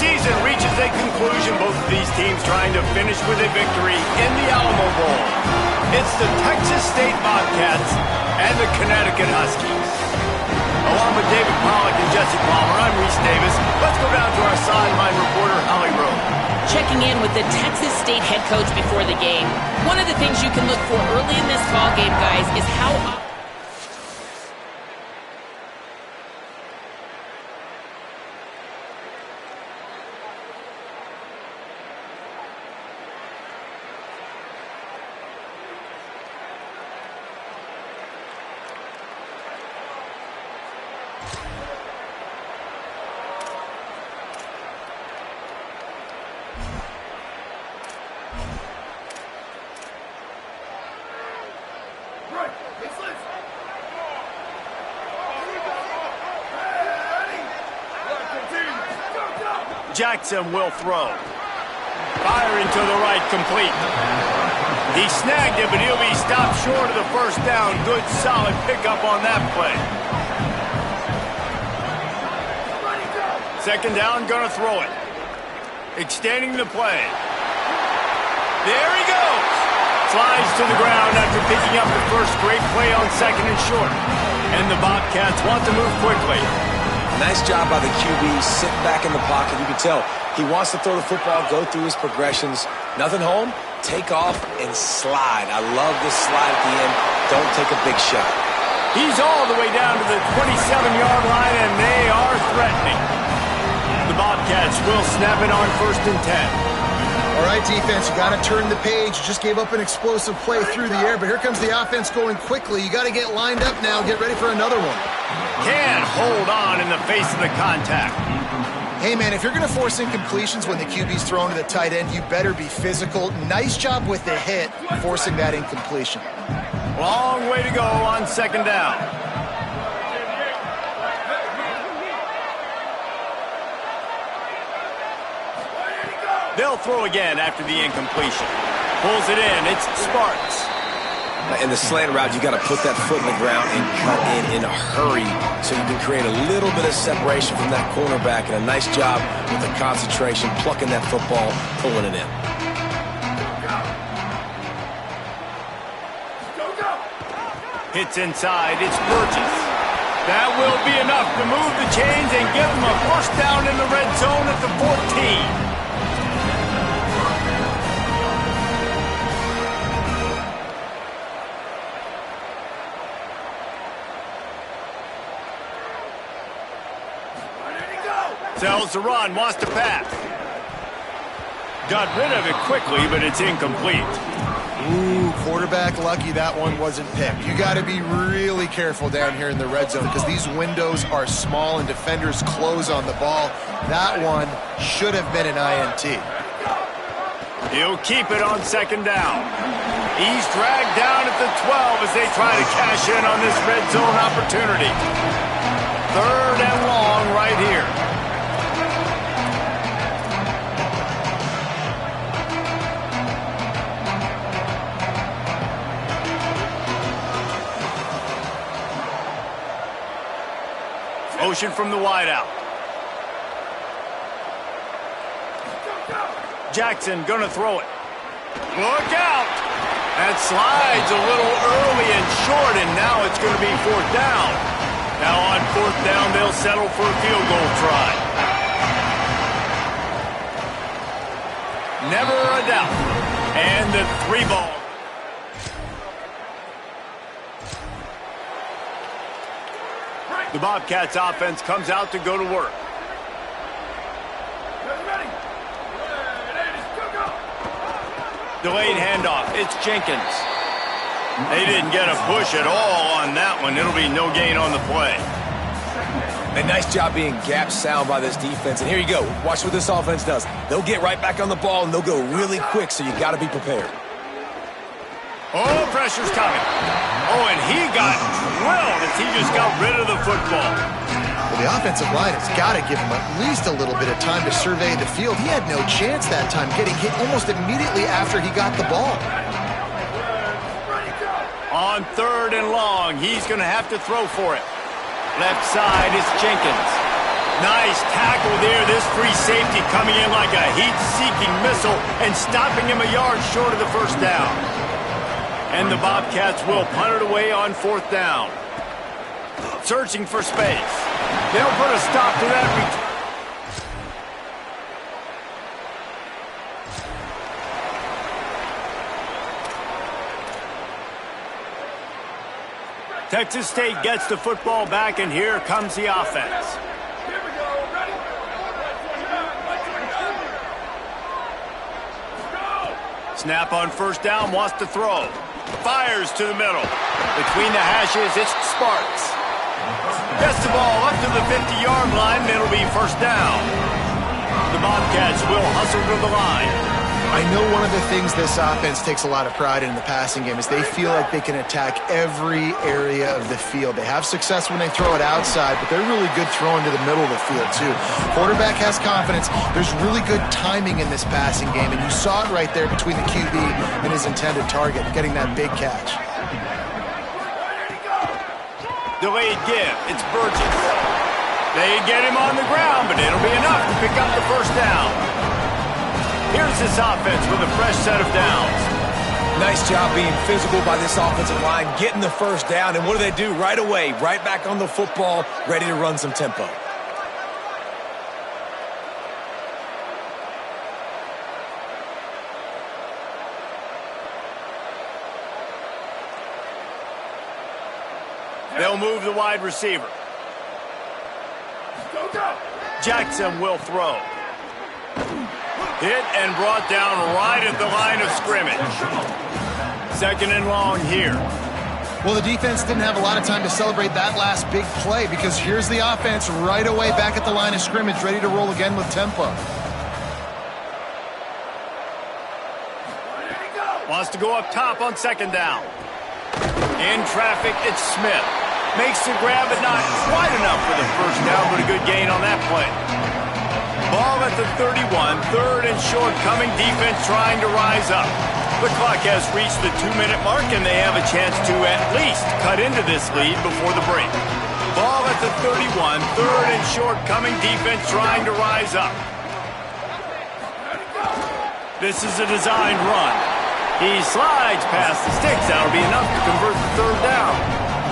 season reaches a conclusion, both of these teams trying to finish with a victory in the Alamo Bowl. It's the Texas State Bobcats and the Connecticut Huskies. Along with David Pollack and Jesse Palmer, I'm Reese Davis. Let's go down to our sideline reporter, Holly Rowe. Checking in with the Texas State head coach before the game. One of the things you can look for early in this ball game, guys, is how... Jackson will throw. Firing to the right, complete. He snagged it, but he'll be stopped short of the first down. Good, solid pickup on that play. Second down, gonna throw it. Extending the play. There he goes. Slides to the ground after picking up the first great play on second and short. And the Bobcats want to move quickly. Nice job by the QB, sitting back in the pocket. You can tell he wants to throw the football, go through his progressions. Nothing home, take off and slide. I love this slide at the end. Don't take a big shot. He's all the way down to the 27-yard line, and they are threatening. The Bobcats will snap it on 1st and 10. All right, defense, you got to turn the page. You just gave up an explosive play through the air, but here comes the offense going quickly. You got to get lined up now, get ready for another one. Can't hold on in the face of the contact. Hey, man, if you're going to force incompletions when the QB's thrown to the tight end, you better be physical. Nice job with the hit, forcing that incompletion. Long way to go on second down. They'll throw again after the incompletion. Pulls it in. It's Sparks. In the slant route, you got to put that foot in the ground and cut in a hurry so you can create a little bit of separation from that cornerback. And a nice job with the concentration, plucking that football, pulling it in. Hits inside. It's Burgess. That will be enough to move the chains and give them a first down in the red zone at the 14. Sells the run, wants to pass. Got rid of it quickly, but it's incomplete. Ooh, quarterback lucky that one wasn't picked. You got to be really careful down here in the red zone because these windows are small and defenders close on the ball. That one should have been an INT. He'll keep it on second down. He's dragged down at the 12 as they try to cash in on this red zone opportunity. 3rd and long right here. Motion from the wideout. Jackson gonna throw it. Look out! That slides a little early and short, and now it's gonna be 4th down. Now on 4th down, they'll settle for a field goal try. Never a doubt. And the 3 ball. The Bobcats offense comes out to go to work. Delayed handoff. It's Jenkins. They didn't get a push at all on that one. It'll be no gain on the play. A nice job being gap sound by this defense. And here you go. Watch what this offense does. They'll get right back on the ball, and they'll go really quick, so you got to be prepared. Oh, pressure's coming. Oh, and he got drilled as he just got rid of the football. Well, the offensive line has got to give him at least a little bit of time to survey the field. He had no chance that time, getting hit almost immediately after he got the ball. On 3rd and long, he's going to have to throw for it. Left side is Jenkins. Nice tackle there. This free safety coming in like a heat-seeking missile and stopping him a yard short of the first down. And the Bobcats will punt it away on 4th down. Searching for space. They'll put a stop to that return. Texas State gets the football back, and here comes the offense. Snap on 1st down, wants to throw. Fires to the middle. Between the hashes, it's Sparks. Gets the ball up to the 50-yard line, and it'll be 1st down. The Bobcats will hustle to the line. I know one of the things this offense takes a lot of pride in the passing game is they feel like they can attack every area of the field. They have success when they throw it outside, but they're really good throwing to the middle of the field, too. Quarterback has confidence. There's really good timing in this passing game, and you saw it right there between the QB and his intended target, getting that big catch. Delayed give. It's Burgess. They get him on the ground, but it'll be enough to pick up the 1st down. Here's this offense with a fresh set of downs. Nice job being physical by this offensive line, getting the 1st down, and what do? Right away, right back on the football, ready to run some tempo. They'll move the wide receiver. Jackson will throw. Hit and brought down right at the line of scrimmage. 2nd and long here. Well, the defense didn't have a lot of time to celebrate that last big play because here's the offense right away back at the line of scrimmage, ready to roll again with tempo. Wants to go up top on 2nd down. In traffic, it's Smith. Makes the grab, but not quite enough for the 1st down, but a good gain on that play. Ball at the 31, 3rd and short coming. Defense trying to rise up. The clock has reached the 2-minute mark, and they have a chance to at least cut into this lead before the break. Ball at the 31, 3rd and short coming. Defense trying to rise up. This is a designed run. He slides past the sticks. That'll be enough to convert the 3rd down.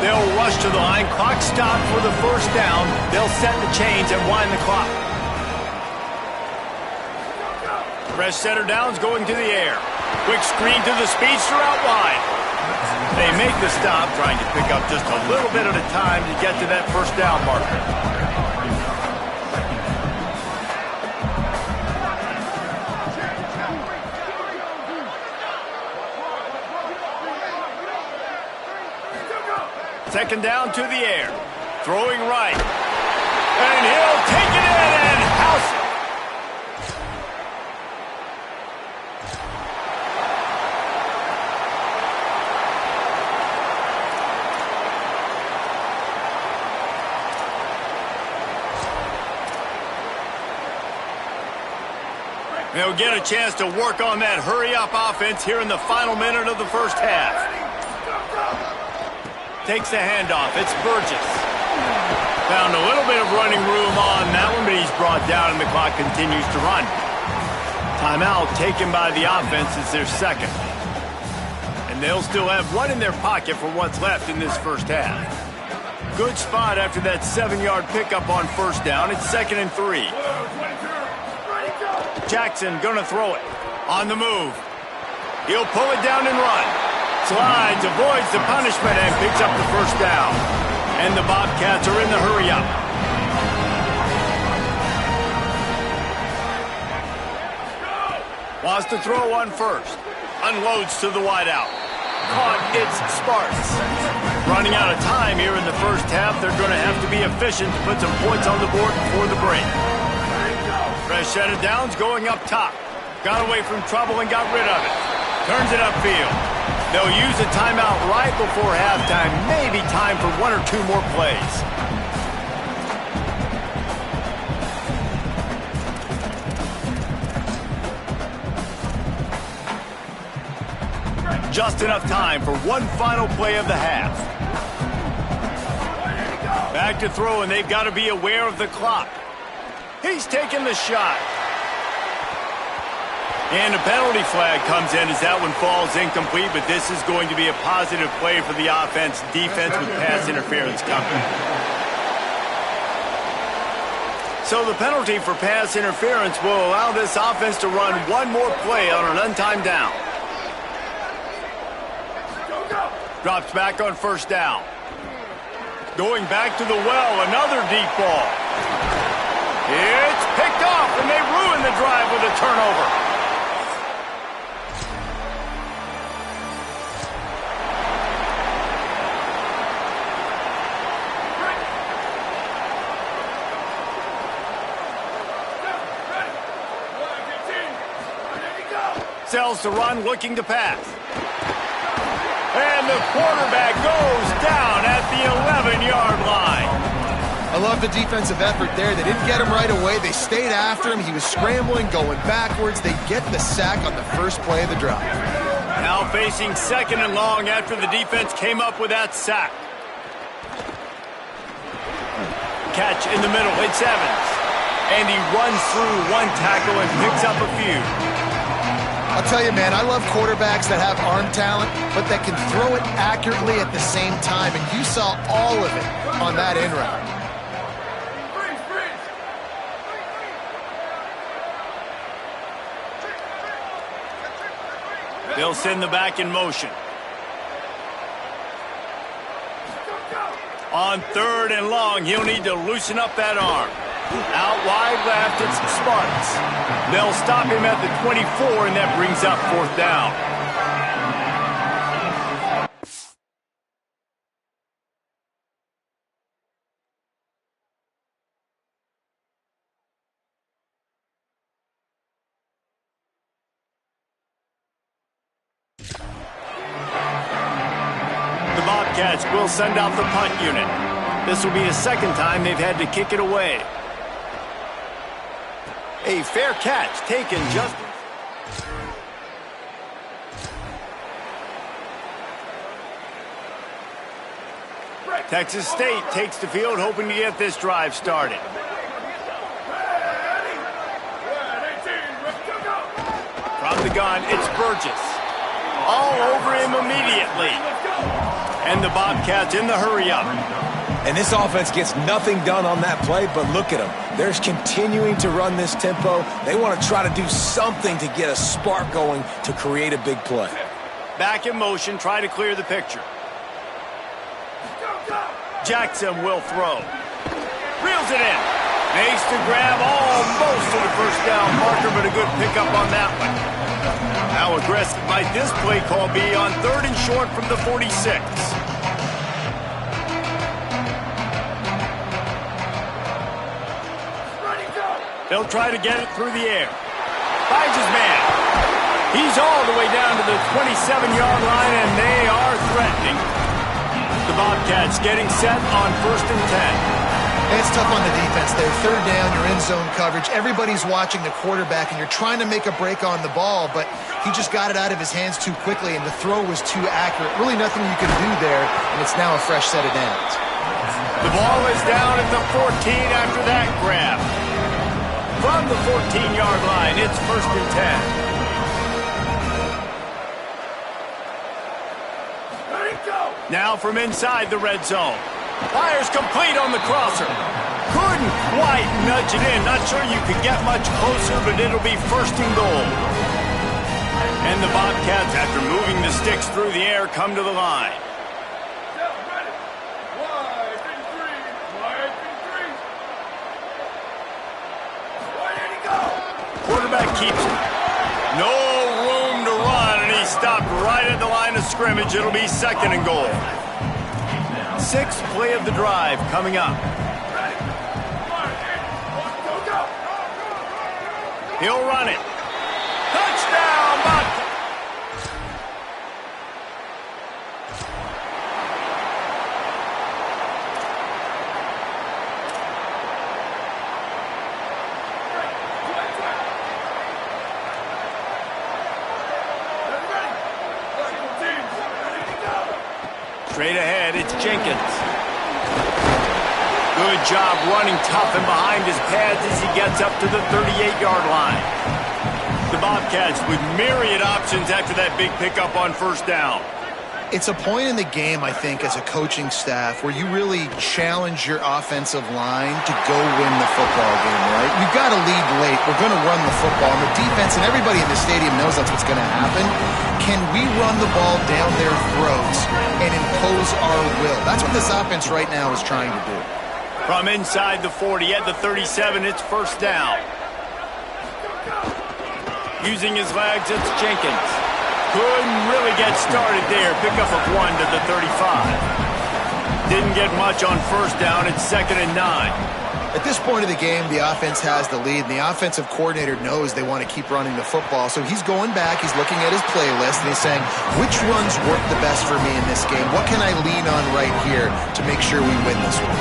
They'll rush to the line. Clock stopped for the 1st down. They'll set the chains and wind the clock. Fresh center downs going to the air. Quick screen to the speedster out wide. They make the stop, trying to pick up just a little bit at a time to get to that 1st down marker. Second down to the air. Throwing right. And he'll take it in and house it. They'll get a chance to work on that hurry-up offense here in the final minute of the 1st half. Takes the handoff. It's Burgess. Found a little bit of running room on that one, but he's brought down and the clock continues to run. Timeout taken by the offense is their 2nd. And they'll still have one in their pocket for what's left in this 1st half. Good spot after that 7-yard pickup on 1st down. It's 2nd and 3. Jackson gonna throw it. On the move. He'll pull it down and run. Slides, avoids the punishment, and picks up the 1st down. And the Bobcats are in the hurry-up. Wants to throw on 1st. Unloads to the wideout. Caught, it's Sparks. Running out of time here in the 1st half. They're going to have to be efficient to put some points on the board before the break. Fresh set of downs going up top. Got away from trouble and got rid of it. Turns it upfield. They'll use a timeout right before halftime. Maybe time for 1 or 2 more plays. Just enough time for one final play of the half. Back to throw, and they've got to be aware of the clock. He's taking the shot. And a penalty flag comes in as that one falls incomplete, but this is going to be a positive play for the offense. Defense with pass interference coming. So the penalty for pass interference will allow this offense to run one more play on an untimed down. Drops back on first down. Going back to the well, another deep ball. It's picked off, and they ruin the drive with a turnover. Sells to run, looking to pass. And the quarterback goes down at the 11-yard line. I love the defensive effort there. They didn't get him right away. They stayed after him. He was scrambling, going backwards. They get the sack on the first play of the drive. Now facing second and long after the defense came up with that sack. Catch in the middle. It's Evans. And he runs through one tackle and picks up a few. I'll tell you, man, I love quarterbacks that have arm talent, but that can throw it accurately at the same time, and you saw all of it on that in route. They'll send the back in motion. On third and long, he'll need to loosen up that arm. Out wide left, it's the Spartans. They'll stop him at the 24, and that brings up fourth down. The Bobcats will send out the punt unit. This will be the second time they've had to kick it away. A fair catch taken just... Texas State takes the field, hoping to get this drive started. From the gun, it's Burgess. All over him immediately. And the Bobcats in the hurry-up. And this offense gets nothing done on that play, but look at them. They're continuing to run this tempo. They want to try to do something to get a spark going to create a big play. Back in motion, try to clear the picture. Jackson will throw. Reels it in. Makes the grab almost to the first down marker, but a good pickup on that one. How aggressive might this play call be on third and short from the 46? They'll try to get it through the air. Finds his man. He's all the way down to the 27-yard line, and they are threatening. The Bobcats getting set on first and 10. It's tough on the defense there. Third down, you're in zone coverage. Everybody's watching the quarterback, and you're trying to make a break on the ball, but he just got it out of his hands too quickly, and the throw was too accurate. Really nothing you can do there, and it's now a fresh set of downs. The ball is down at the 14 after that grab. From the 14-yard line, it's first and 10. Now from inside the red zone. Fires complete on the crosser. Couldn't quite nudge it in. Not sure you could get much closer, but it'll be first and goal. And the Bobcats, after moving the sticks through the air, come to the line. Quarterback keeps it. No room to run, and he stopped right at the line of scrimmage. It'll be second and goal. Sixth play of the drive coming up. He'll run it. Touchdown, Bobcats! Straight ahead, it's Jenkins. Good job running tough and behind his pads as he gets up to the 38-yard line. The Bobcats with myriad options after that big pickup on first down. It's a point in the game, I think, as a coaching staff where you really challenge your offensive line to go win the football game, right? We've got to lead late. We're going to run the football. And the defense and everybody in the stadium knows that's what's going to happen. Can we run the ball down their throats and impose our will? That's what this offense right now is trying to do. From inside the 40 at the 37, it's first down. Using his legs, it's Jenkins. Couldn't really get started there. Pickup of 1 to the 35. Didn't get much on first down. It's 2nd and 9. At this point of the game, the offense has the lead, and the offensive coordinator knows they want to keep running the football. So he's going back, he's looking at his playlist, and he's saying, which runs work the best for me in this game? What can I lean on right here to make sure we win this one?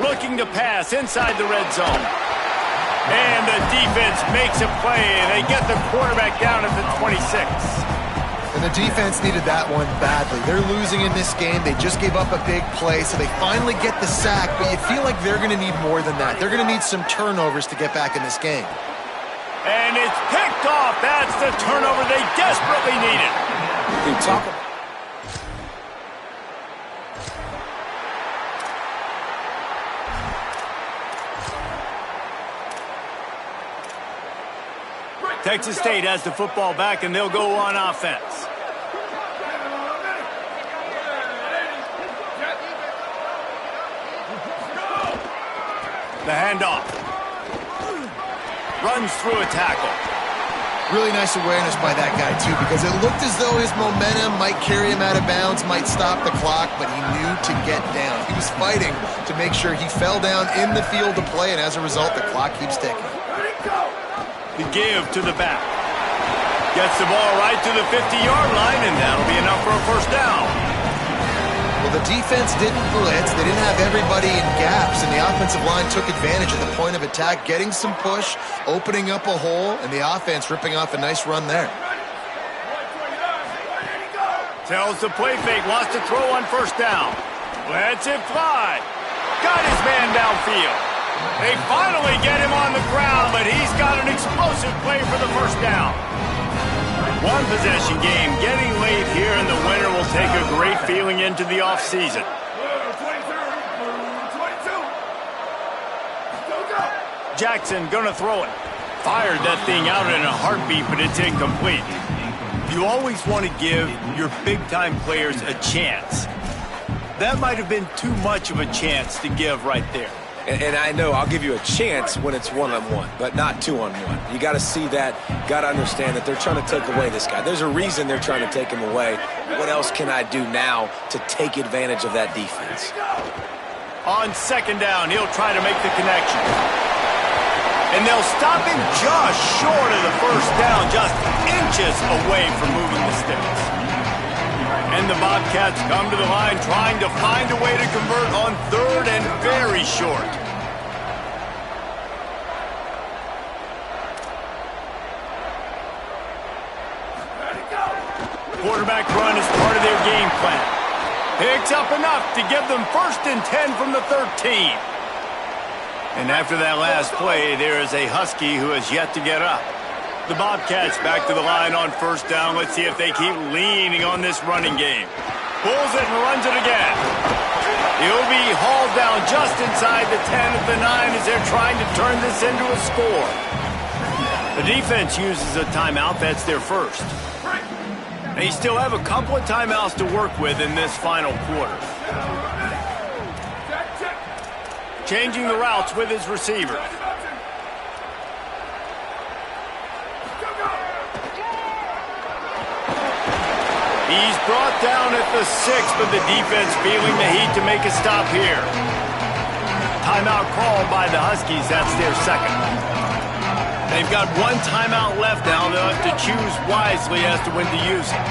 Looking to pass inside the red zone. And the defense makes a play. They get the quarterback down at the 26. And the defense needed that one badly. They're losing in this game. They just gave up a big play, so they finally get the sack, but you feel like they're going to need more than that. They're going to need some turnovers to get back in this game. And it's picked off. That's the turnover they desperately needed. Good talk. Texas State has the football back, and they'll go on offense. The handoff. Runs through a tackle. Really nice awareness by that guy, too, because it looked as though his momentum might carry him out of bounds, might stop the clock, but he knew to get down. He was fighting to make sure he fell down in the field to play, and as a result, the clock keeps ticking. The give to the back. Gets the ball right to the 50-yard line, and that'll be enough for a first down. Well, the defense didn't blitz. They didn't have everybody in gaps, and the offensive line took advantage at the point of attack, getting some push, opening up a hole, and the offense ripping off a nice run there. Tells the play fake, wants to throw on first down. Lets it fly. Got his man downfield. They finally get him on the ground, but he's got an explosive play for the first down. One possession game, getting late here, and the winner will take a great feeling into the offseason. Jackson gonna throw it. Fired that thing out in a heartbeat, but it's incomplete. You always want to give your big-time players a chance. That might have been too much of a chance to give right there. And I know I'll give you a chance when it's one-on-one, but not two-on-one. You got to see that, got to understand that they're trying to take away this guy. There's a reason they're trying to take him away. What else can I do now to take advantage of that defense? On second down, he'll try to make the connection. And they'll stop him just short of the first down, just inches away from moving the sticks. And the Bobcats come to the line trying to find a way to convert on third and very short. Quarterback run is part of their game plan. Picks up enough to give them 1st and 10 from the 13. And after that last play, there is a Husky who has yet to get up. The Bobcats back to the line on first down. Let's see if they keep leaning on this running game. Pulls it and runs it again. He'll be hauled down just inside the 10 at the 9 as they're trying to turn this into a score. The defense uses a timeout. That's their first. They still have a couple of timeouts to work with in this final quarter. Changing the routes with his receiver. He's brought down at the 6, but the defense feeling the heat to make a stop here. Timeout called by the Huskies. That's their second. They've got one timeout left now. They'll have to choose wisely as to when to use it.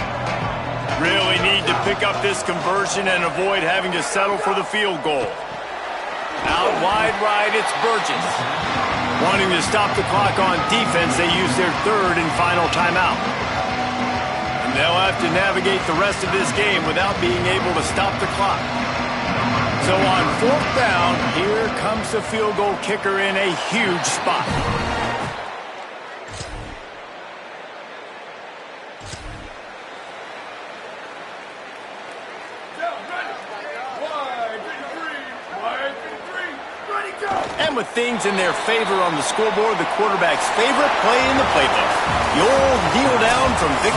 Really need to pick up this conversion and avoid having to settle for the field goal. Out wide right, it's Burgess. Wanting to stop the clock on defense, they use their third and final timeout. they'll have to navigate the rest of this game without being able to stop the clock. So on 4th down, here comes the field goal kicker in a huge spot. And with things in their favor on the scoreboard, the quarterback's favorite play in the playbook. The old kneel down from victory.